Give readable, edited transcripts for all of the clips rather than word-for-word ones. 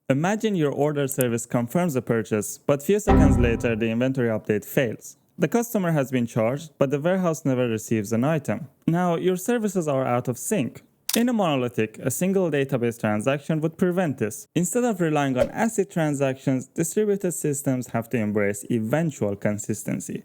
Imagine your order service confirms a purchase, but few seconds later the inventory update fails. The customer has been charged, but the warehouse never receives an item. Now, your services are out of sync. In a monolithic, a single database transaction would prevent this. Instead of relying on ACID transactions, distributed systems have to embrace eventual consistency.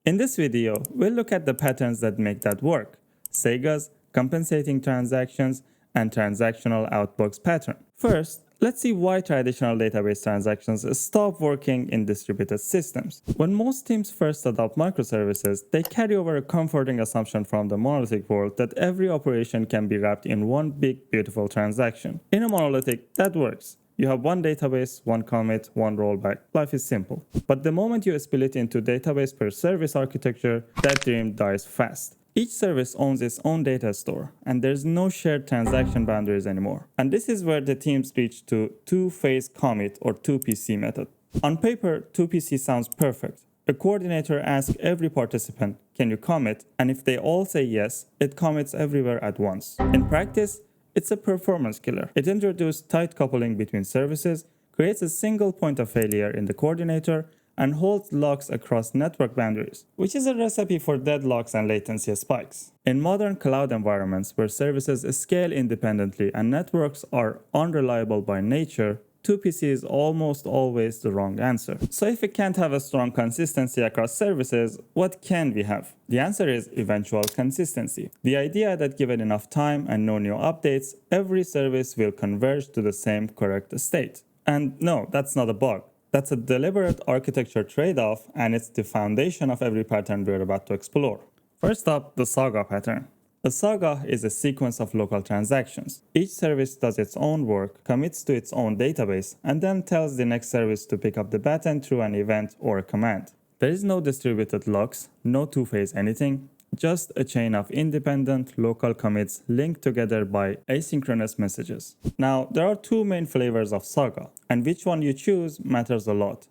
In this video, we'll look at the patterns that make that work: Saga's, compensating transactions, and transactional outbox pattern. First, let's see why traditional database transactions stop working in distributed systems. When most teams first adopt microservices, they carry over a comforting assumption from the monolithic world that every operation can be wrapped in one big, beautiful transaction. In a monolithic, that works. You have one database, one commit, one rollback. Life is simple. But the moment you split into database per service architecture, that dream dies fast. Each service owns its own data store, and there's no shared transaction boundaries anymore. And this is where the teams reach to two-phase commit or 2PC method. On paper, 2PC sounds perfect. A coordinator asks every participant, "Can you commit?" And if they all say yes, it commits everywhere at once. In practice, it's a performance killer. It introduces tight coupling between services, creates a single point of failure in the coordinator, and holds locks across network boundaries, which is a recipe for deadlocks and latency spikes. In modern cloud environments where services scale independently and networks are unreliable by nature, 2PC is almost always the wrong answer. So if we can't have a strong consistency across services, what can we have? The answer is eventual consistency. The idea that given enough time and no new updates, every service will converge to the same correct state. And no, that's not a bug. That's a deliberate architecture trade-off, and it's the foundation of every pattern we're about to explore. First up, the Saga pattern. A Saga is a sequence of local transactions. Each service does its own work, commits to its own database, and then tells the next service to pick up the baton through an event or a command. There is no distributed locks, no two-phase anything, just a chain of independent local commits linked together by asynchronous messages. Now, there are two main flavors of Saga, and which one you choose matters a lot.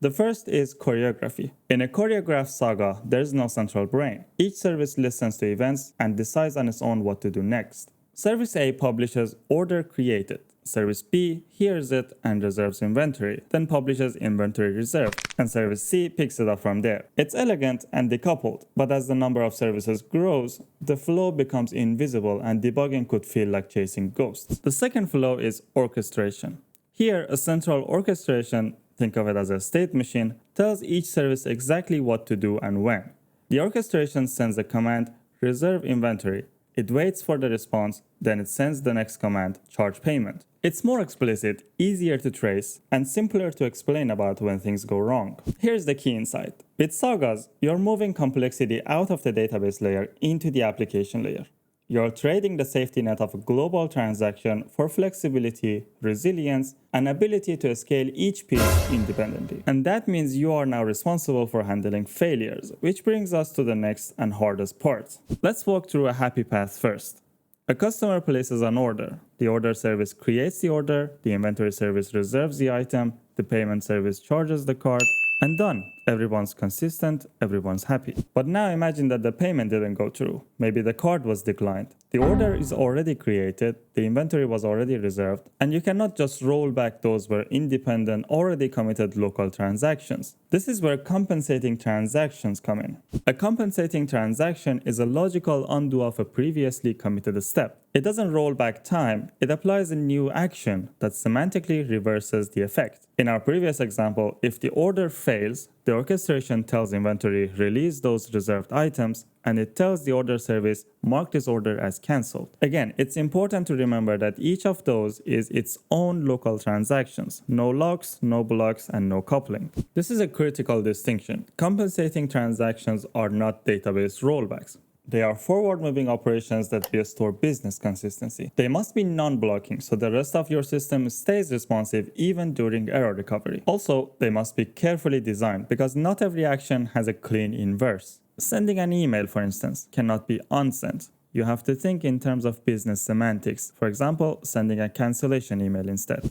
The first is choreography. In a choreographed Saga, there's no central brain. Each service listens to events and decides on its own what to do next. Service A publishes order created. Service B hears it and reserves inventory, then publishes inventory reserved, and Service C picks it up from there. It's elegant and decoupled, but as the number of services grows, the flow becomes invisible and debugging could feel like chasing ghosts. The second flow is orchestration. Here, a central orchestration, think of it as a state machine, tells each service exactly what to do and when. The orchestration sends a command, reserve inventory. It waits for the response, then it sends the next command, charge payment. It's more explicit, easier to trace, and simpler to explain about when things go wrong. Here's the key insight. With Sagas, you're moving complexity out of the database layer into the application layer. You're trading the safety net of a global transaction for flexibility, resilience, and ability to scale each piece independently. And that means you are now responsible for handling failures, which brings us to the next and hardest part. Let's walk through a happy path first. A customer places an order. The order service creates the order, the inventory service reserves the item, the payment service charges the card, and done. Everyone's consistent, everyone's happy. But now imagine that the payment didn't go through. Maybe the card was declined. The order is already created, the inventory was already reserved, and you cannot just roll back those were independent, already committed local transactions. This is where compensating transactions come in. A compensating transaction is a logical undo of a previously committed step. It doesn't roll back time, it applies a new action that semantically reverses the effect. In our previous example, if the order fails, the orchestration tells inventory release those reserved items, and it tells the order service mark this order as cancelled. Again, it's important to remember that each of those is its own local transactions. No locks, no blocks, and no coupling. This is a critical distinction. Compensating transactions are not database rollbacks. They are forward-moving operations that restore business consistency. They must be non-blocking, so the rest of your system stays responsive even during error recovery. Also, they must be carefully designed because not every action has a clean inverse. Sending an email, for instance, cannot be unsent. You have to think in terms of business semantics. For example, sending a cancellation email instead.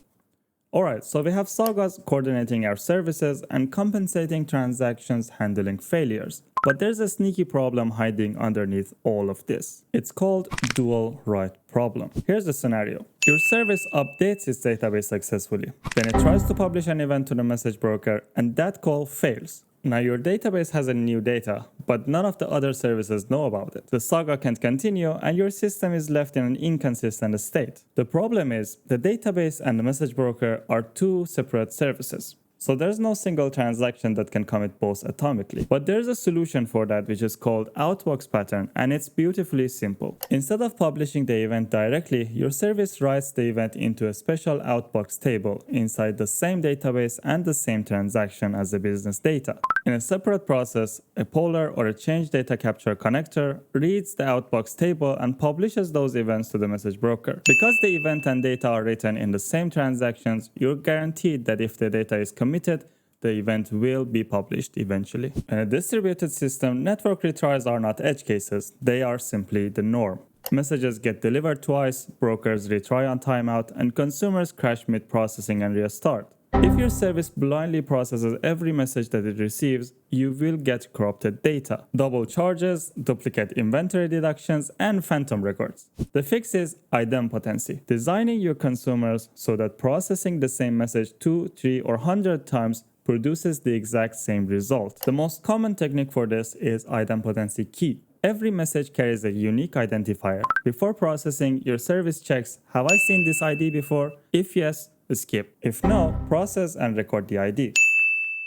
Alright, so we have Sagas coordinating our services and compensating transactions handling failures. But there's a sneaky problem hiding underneath all of this. It's called dual write problem. Here's the scenario. Your service updates its database successfully. Then it tries to publish an event to the message broker, and that call fails. Now your database has a new data, but none of the other services know about it. The saga can't continue, and your system is left in an inconsistent state. The problem is, the database and the message broker are two separate services. So there's no single transaction that can commit both atomically. But there's a solution for that, which is called Outbox pattern, and it's beautifully simple. Instead of publishing the event directly, your service writes the event into a special Outbox table inside the same database and the same transaction as the business data. In a separate process, a polar or a change data capture connector reads the Outbox table and publishes those events to the message broker. Because the event and data are written in the same transactions, you're guaranteed that if the data is committed, the event will be published eventually. In a distributed system, network retries are not edge cases, they are simply the norm. Messages get delivered twice, brokers retry on timeout, and consumers crash mid-processing and restart. If your service blindly processes every message that it receives, you will get corrupted data, double charges, duplicate inventory deductions, and phantom records. The fix is idempotency, designing your consumers so that processing the same message 2, 3, or 100 times produces the exact same result. The most common technique for this is idempotency key. Every message carries a unique identifier. Before processing, your service checks, have I seen this ID before? If yes, skip. If no, process and record the ID.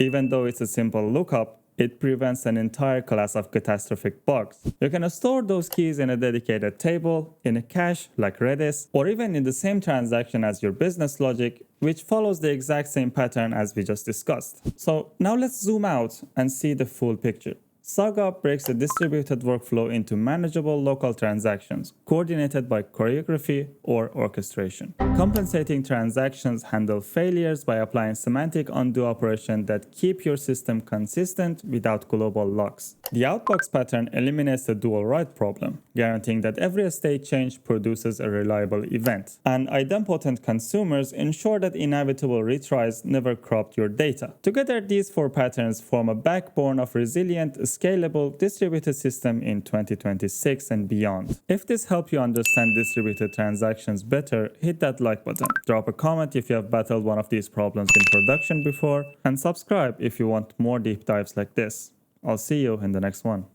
Even though it's a simple lookup, it prevents an entire class of catastrophic bugs. You can store those keys in a dedicated table, in a cache like Redis, or even in the same transaction as your business logic, which follows the exact same pattern as we just discussed. So now let's zoom out and see the full picture. Saga breaks a distributed workflow into manageable local transactions, coordinated by choreography or orchestration. Compensating transactions handle failures by applying semantic undo operations that keep your system consistent without global locks. The Outbox pattern eliminates the dual write problem, guaranteeing that every state change produces a reliable event. And Idempotent Consumers ensure that inevitable retries never corrupt your data. Together, these four patterns form a backbone of resilient, scalable distributed system in 2026 and beyond. If this helped you understand distributed transactions better, hit that like button. Drop a comment if you have battled one of these problems in production before, and subscribe if you want more deep dives like this. I'll see you in the next one.